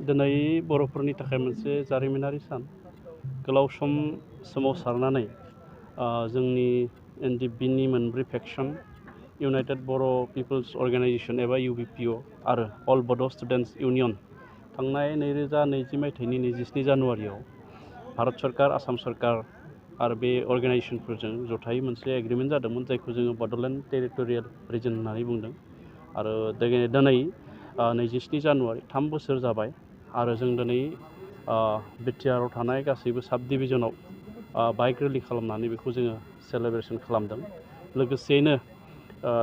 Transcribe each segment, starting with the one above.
दिनै बर'फोरनि थाखाय मोनसे जारिमिनारि सान गोलाव सम सोमावसारनानै जोंनि एनडिएफबिनि मोनब्रै फेक्सन इउनाइटेड बर' पिपल्स अर्गेनाइजेसन एबा UBPO आरो अल बड' स्टुडेन्टस इउनियन थांनाय 2020 मायथाइनि 27 जानुवारियाव भारत सरकार आसाम सरकार आरो बे अर्गेनाइजेसनफोरजों जथायै मोनसे एग्रिमेन्ट जादोंमोन जायखौ जोङो बड'लेण्ड टेरिटरियेल रिजन होननानै बुंदों आरो दिनै 27 जानुवारि 3 बोसोर जाबाय आरो जों दिनै बिटिआरआव थानाय गासैबो साब डिभिजनाव बाइक रेलि खालामनानै बेखौ जोङो सेलेब्रेसन खालामदों लोगोसेयैनो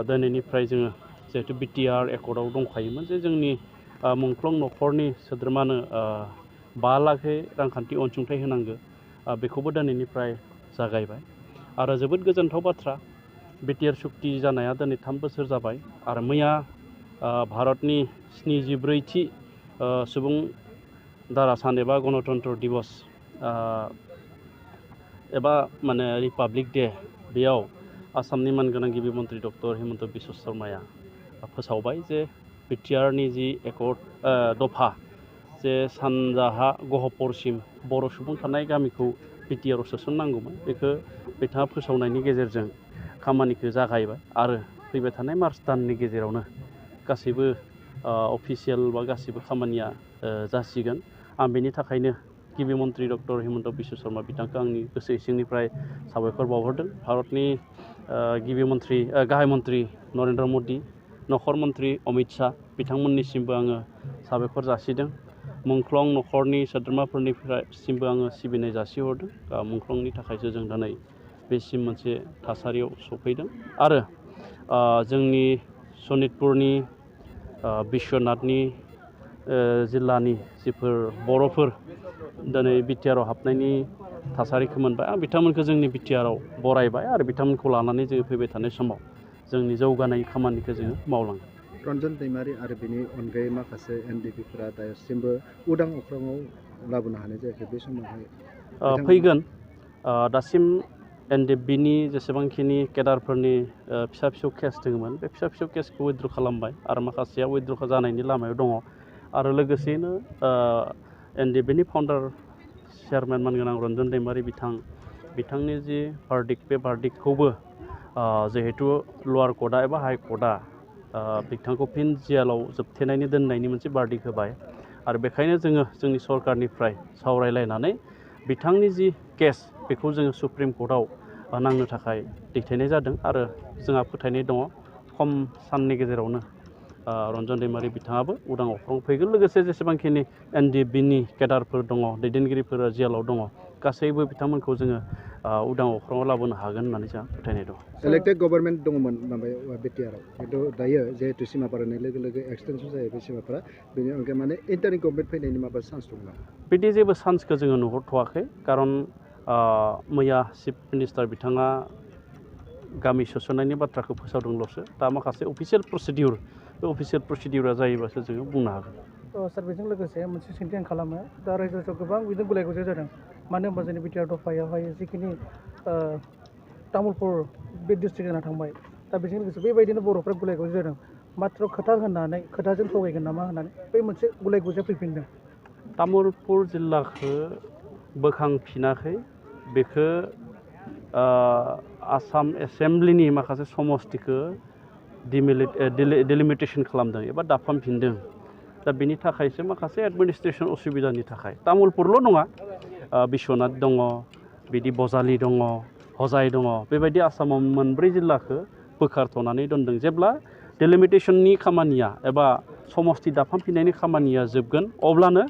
दिनैनिफ्राय जोङो जिहेतु बिटिआर एकर्डआव दंखायोमोन जे जोंनि मुंख्लं न'खरनि सोद्रोमानो 5 लाखै रांखान्थि अनसुंथाइ होनांगौ बेखौबो दिनैनिफ्राय जागायबाय आरो जोबोद गोजोनथाव बाथ्रा बिटिआर सुक्ति जानाया दिनै 3 बोसोर जाबाय आरो मैया भारतनि 74थि सुबुं दारा सान एबा गणतन्त्र दिवस एबा माने रिपाब्लिक डे बेयाव आसामनि मानगोनां गिबि मन्त्रि डक्टर हिमन्त बिश्व शर्माया फोसावबाय जे बिटिआरनि जि एकर्ड दफा जे सानजाहा गहपुरसिम बर' सुबुं थानाय गामिखौ बिटिआरआव सोसननांगौमोन बेखौ बिथाङा फोसावनायनि गेजेरजों खामानिखौ जागायबाय आरो फैबाय थानाय मार्च दाननि गेजेरावनो गासैबो अफिसियेल बा गासैबो खामानिया जासिगोन आं बेनि थाखायनो गिबि मन्त्रि डक्टर हिमन्त बिश्व शर्मा बिथांखौ आंनि गोसो सिंनिफ्राय साबायखर बावहरदों भारतनि गिबि मन्त्रि गाहाय मन्त्रि नरेन्द्र मदि नखर मन्त्रि अमित शाह बिथांमोननिसिमबो आङो साबायखर जासिदों मुंख्लं न'खरनि सोद्रोमाफोरनिसिमबो आङो सिबिनाय जासिहरदों मुंख्लंनि थाखायसो जों दिनै बेसिम मोनसे थासारियाव सफैदों आरो जोंनि सनितपुरनि बिश्वनाथनि जिल्लानि जिफोर बर'फोर दिनै बिटिआरआव हाबनायनि थासारिखौ मोनबाय आं बिथांमोनखौ जोंनि बिटिआरआव बरायबाय आरो बिथांमोनखौ लानानै जोङो फैबाय थानाय समाव जोंनि जौगानाय खामानिखौ जोङो मावलांगोन रन्जन दैमारि आरो बेनि अनगायै माखासे एनडिएफबिफोरा दासिमबो उदां अख्राङाव लाबोनो हानाय जायाखै बे समावहाय फैगोन दासिम एनडिएफबिनि जेसेबांखिनि केडारफोरनि फिसा फिसौ केस दङमोन बे फिसा फिसौ केसखौ उइथड्र खालामबाय आरो माखासेया उइथड्र जानायनि लामायाव दङ आरो लोगोसेयैनो एनडिएफबिनि फाउन्डार चेयारमेन मानगोनां रन्जन दैमारि बिथांनि जि भार्डिक्ट बे भार्डिक्टखौबो जिहेतु लवार कर्टआ एबा हाइ कर्टआ बिथांखौ फिन जेलाव जोबथेनायनि दोननायनि मोनसे भार्डिक्ट होबाय आरो बेखायनो जोङो जोंनि सरकारनिफ्राय सावरायलायनानै बिथांनि जि केस बेखौ जोङो सुप्रिम कर्टआव नांनो थाखाय दैथायनाय जादों आरो जोंहा फोथायनाय दङ खम साननि गेजेरावनो रन्जन दैमारि बिथाङाबो उदां अख्राङाव फैगोन लोगोसे जेसेबांखिनि एनडिएफबिनि केडारफोर दङ दैदेनगिरिफोरा जेलाव दङ गासैबो बिथांमोनखौ जोङो उदां अख्राङाव लाबोनो हागोन होननानै जोंहा फोथायनाय दं इलेक्टेड गभर्नमेन्ट दङमोन माबायाव बिटिआरआव खिन्थु दायो जिहेतु सिमा बारायनाय लोगो लोगो एक्सटेनसन जायो बे सिमाफोरा बेनि अनगायै माने इन्टारिम गभर्नमेन्ट फैनायनि माबा चान्स दं नामा बिदि जेबो चान्सखौ जोङो नुहुरथ'वाखै खारन मैया चिफ मिनिस्टार बिथाङा गामि सोसननायनि बाथ्राखौ फोसावदोंल'सो दा माखासे अफिसियेल प्रसिडिउर बे अफिसियेल प्रसिडिउरा जायोबासो जोङो बुंनो हागोन सार बेजों लोगोसे मोनसे सोंथि आं खालामो दा रायजोआव गोबां बिदिनो गुलाय गुजाय जादों मानो होनबा जोंनि बिटिआर दफायावहाय जिखिनि तामुलपुर बे डिस्ट्रिक्ट जाना थांबाय दा बेजों लोगोसे बेबायदिनो बर'फ्रा गुलाय गुजाय जादों माथ्र खोथा होननानै खोथाजों थगायगोन नामा होननानै बे मोनसे गुलाय गुजाय फैफिनदों तामुलपुर जिल्लाखौ बोखांफिनाखै बेखौ आसाम एसेमब्लिनि माखासे समस्तिखौ डिलिमिटेसन खालामदों एबा दाफामफिनदों दा बेनि थाखायसो माखासे एडमिनिस्ट्रेसन असुबिदानि थाखाय तामुलपुरल' नङा बिश्वनाथ दङ बिदि बजालि दङ हजाय दङ बेबायदि आसामाव मोनब्रै जिल्लाखौ बोखारथ'नानै दोनदों जेब्ला डिलिमिटेसननि खामानिया एबा समस्ति दाफामफिननायनि खामानिया जोबगोन अब्लानो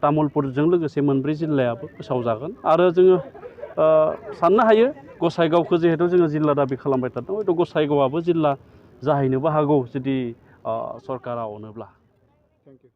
तामुलपुरजों लोगोसे मोनब्रै जिल्लायाबो फोसावजागोन आरो जोङो साननो हायो गसाइगावखौ जिहेतु जोङो जिल्ला दाबि खालामबाय थादों हयथ' गसाइगावआबो जिल्ला जाहैनोबो हागौ जुदि सरकारा अनोब्ला थेंक इउ